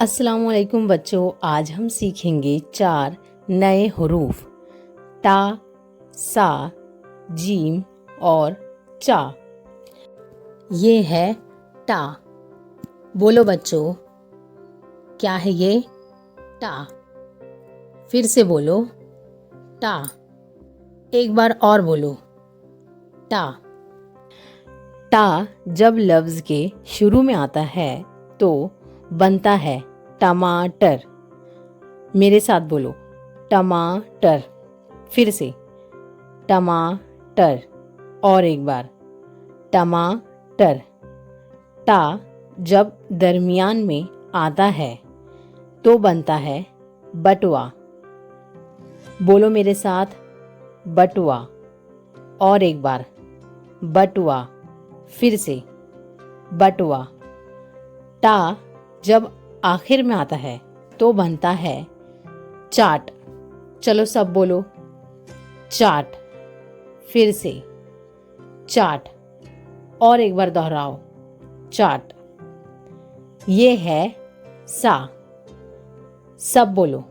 अस्सलामुअलैकुम बच्चों, आज हम सीखेंगे 4 नए हुरूफ टा, सा, जीम और चा। ये है टा। बोलो बच्चों, क्या है ये? टा। फिर से बोलो, टा। एक बार और बोलो, टा। टा जब लफ्ज़ के शुरू में आता है तो बनता है टमाटर। मेरे साथ बोलो, टमाटर। फिर से, टमाटर। और एक बार, टमाटर। टा जब दरमियान में आता है तो बनता है बटुआ। बोलो मेरे साथ, बटुआ। और एक बार, बटुआ। फिर से, बटुआ। टा जब आखिर में आता है तो बनता है चाट। चलो सब बोलो, चाट। फिर से, चाट। और एक बार दोहराओ, चाट। ये है सा। सब बोलो,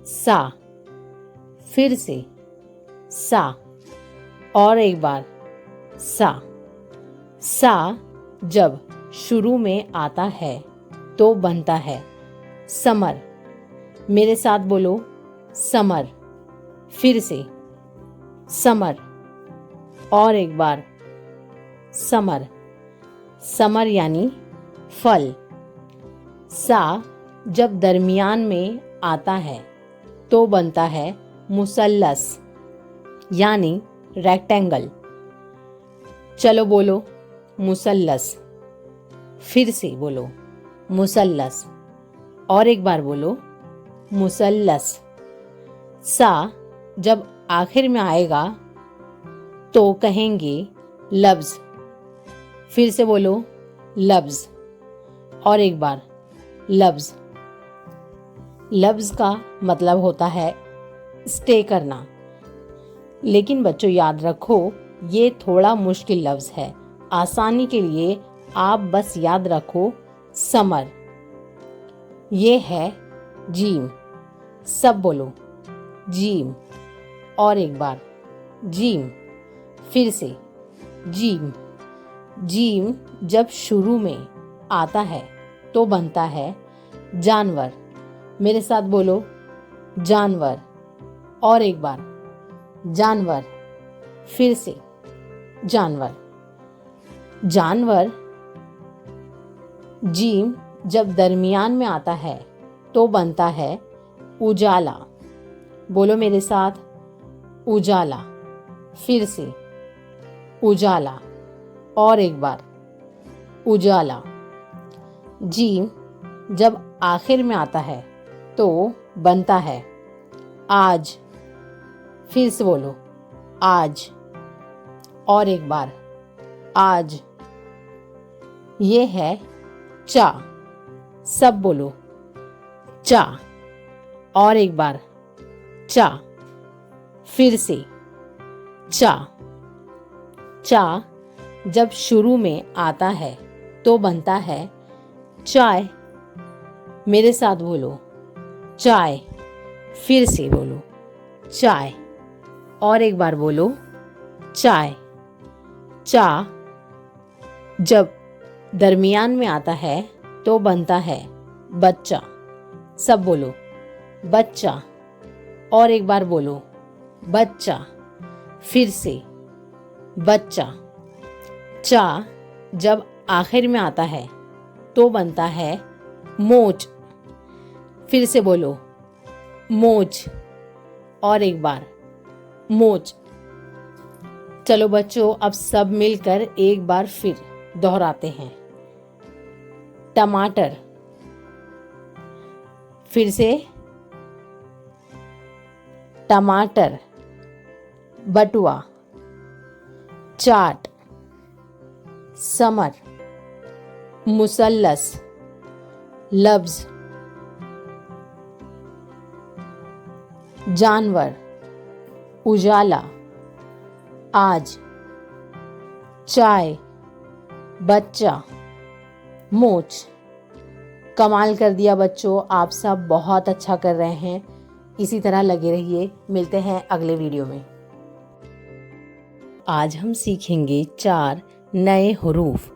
सा। फिर से, सा। और एक बार, सा। सा जब शुरू में आता है तो बनता है समर। मेरे साथ बोलो, समर। फिर से, समर। और एक बार, समर। समर यानी फल। सा जब दरमियान में आता है तो बनता है मुसल्लस यानी रेक्टेंगल। चलो बोलो, मुसल्लस। फिर से बोलो, मुसल्लस। और एक बार बोलो, मुसल्लस। सा जब आखिर में आएगा तो कहेंगे लफ्ज़। फिर से बोलो, लफ्ज़। और एक बार, लफ्ज़। लफ्ज़ का मतलब होता है स्टे करना। लेकिन बच्चों याद रखो, ये थोड़ा मुश्किल लफ्ज़ है। आसानी के लिए आप बस याद रखो समर। ये है जीम। सब बोलो, जीम। और एक बार, जीम। फिर से, जीम। जीम जब शुरू में आता है तो बनता है जानवर। मेरे साथ बोलो, जानवर। और एक बार, जानवर। फिर से, जानवर। जानवर जीम जब दरमियान में आता है तो बनता है उजाला। बोलो मेरे साथ, उजाला। फिर से, उजाला। और एक बार, उजाला। जीम जब आखिर में आता है तो बनता है आज। फिर से बोलो, आज। और एक बार, आज। ये है चा। सब बोलो, चा। और एक बार, चा। फिर से, चा। चा जब शुरू में आता है तो बनता है चाय। मेरे साथ बोलो, चाय। फिर से बोलो, चाय। और एक बार बोलो, चाय। चा जब दरमियान में आता है तो बनता है बच्चा। सब बोलो, बच्चा। और एक बार बोलो, बच्चा। फिर से, बच्चा। चा जब आखिर में आता है तो बनता है मोच। फिर से बोलो, मोच। और एक बार, मोच। चलो बच्चों, अब सब मिलकर एक बार फिर दोहराते हैं। टमाटर। फिर से, टमाटर। बटुआ, चाट, समर, मुसल्लस, लफ्ज़, जानवर, उजाला, आज, चाय, बच्चा, मोच, कमाल कर दिया बच्चों, आप सब बहुत अच्छा कर रहे हैं। इसी तरह लगे रहिए। मिलते हैं अगले वीडियो में। आज हम सीखेंगे 4 नए हुरूफ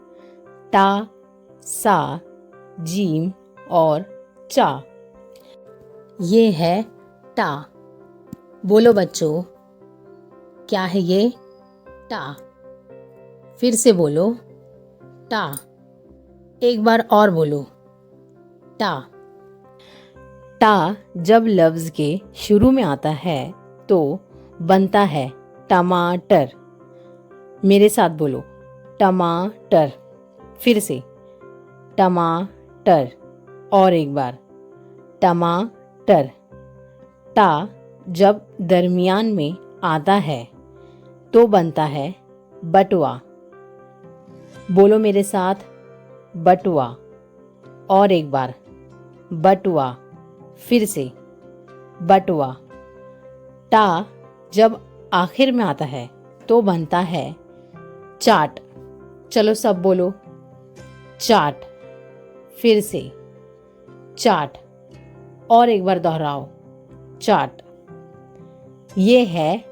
टा, सा, जीम और चा। ये है टा। बोलो बच्चों, क्या है ये? टा। फिर से बोलो, टा। एक बार और बोलो, टा। टा जब लफ्ज़ के शुरू में आता है तो बनता है टमाटर। मेरे साथ बोलो, टमाटर। फिर से टमाटर, और एक बार टमाटर। टा जब दरमियान में आता है तो बनता है बटुआ। बोलो मेरे साथ, बटुआ। और एक बार बटुआ। फिर से बटुआ। टा जब आखिर में आता है तो बनता है चाट। चलो सब बोलो, चाट। फिर से चाट, और एक बार दोहराओ, चाट। ये है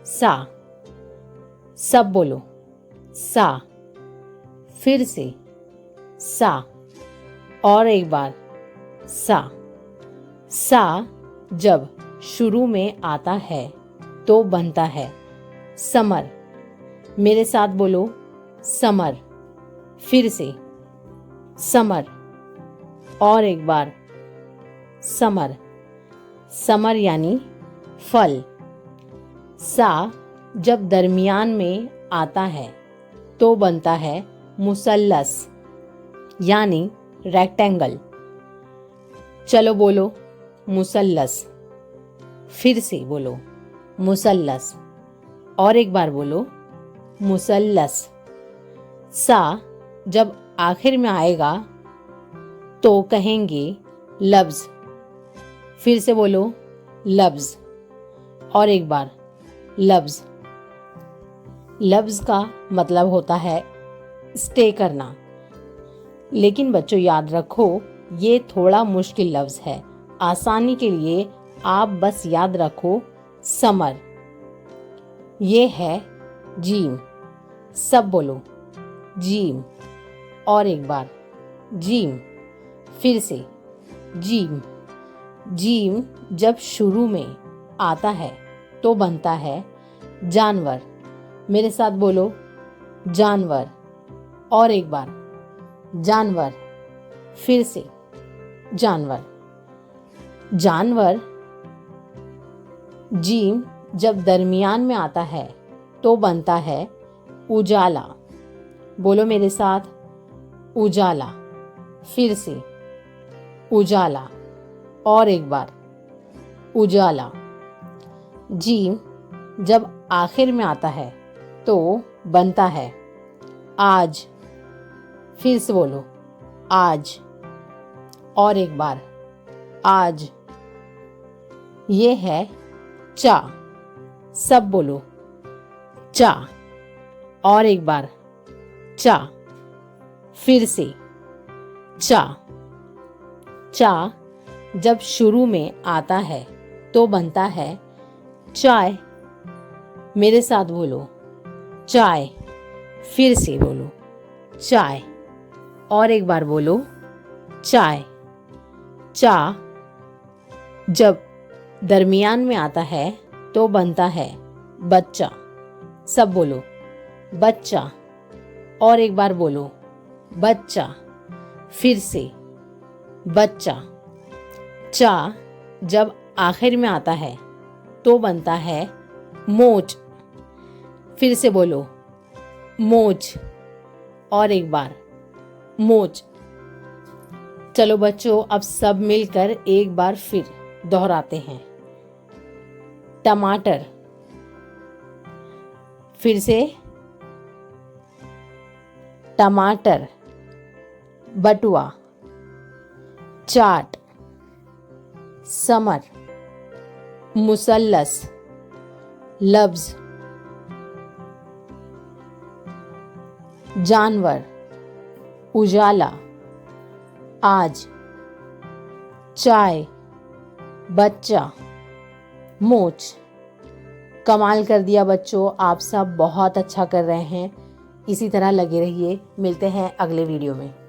सा। सब बोलो, सा। फिर से सा, और एक बार सा। सा जब शुरू में आता है तो बनता है समर। मेरे साथ बोलो, समर। फिर से समर, और एक बार समर। समर यानी फल। सा जब दरमियान में आता है तो बनता है मुसल्लस यानी रेक्टेंगल। चलो बोलो, मुसल्लस। फिर से बोलो, मुसल्लस। और एक बार बोलो, मुसल्लस। सा जब आखिर में आएगा तो कहेंगे लफ्ज़। फिर से बोलो, लफ्ज़। और एक बार लफ्ज़। लफ्ज़ का मतलब होता है स्टे करना। लेकिन बच्चों याद रखो, ये थोड़ा मुश्किल लफ्ज़ है। आसानी के लिए आप बस याद रखो समर। ये है जीम। सब बोलो, जीम। और एक बार जीम। फिर से जीम। जीम जब शुरू में आता है तो बनता है जानवर। मेरे साथ बोलो, जानवर। और एक बार जानवर। फिर से जानवर। जानवर जीम जब दरमियान में आता है तो बनता है उजाला। बोलो मेरे साथ, उजाला। फिर से उजाला, और एक बार उजाला। जीम जब आखिर में आता है तो बनता है आज। फिर से बोलो, आज। और एक बार आज। ये है चा। सब बोलो, चा। और एक बार चा। फिर से चा। चा जब शुरू में आता है तो बनता है चाय। मेरे साथ बोलो, चाय। फिर से बोलो, चाय। और एक बार बोलो, चाय। चा जब दरमियान में आता है तो बनता है बच्चा। सब बोलो, बच्चा। और एक बार बोलो, बच्चा। फिर से बच्चा। चा जब आखिर में आता है तो बनता है मोच। फिर से बोलो, मोच। और एक बार मोच। चलो बच्चों, अब सब मिलकर एक बार फिर दोहराते हैं। टमाटर। फिर से टमाटर। बटुआ। चाट। समर। मुसल्लस। लफ्ज़। जानवर। उजाला। आज। चाय, बच्चा, मूछ। कमाल कर दिया बच्चों, आप सब बहुत अच्छा कर रहे हैं। इसी तरह लगे रहिए। मिलते हैं अगले वीडियो में।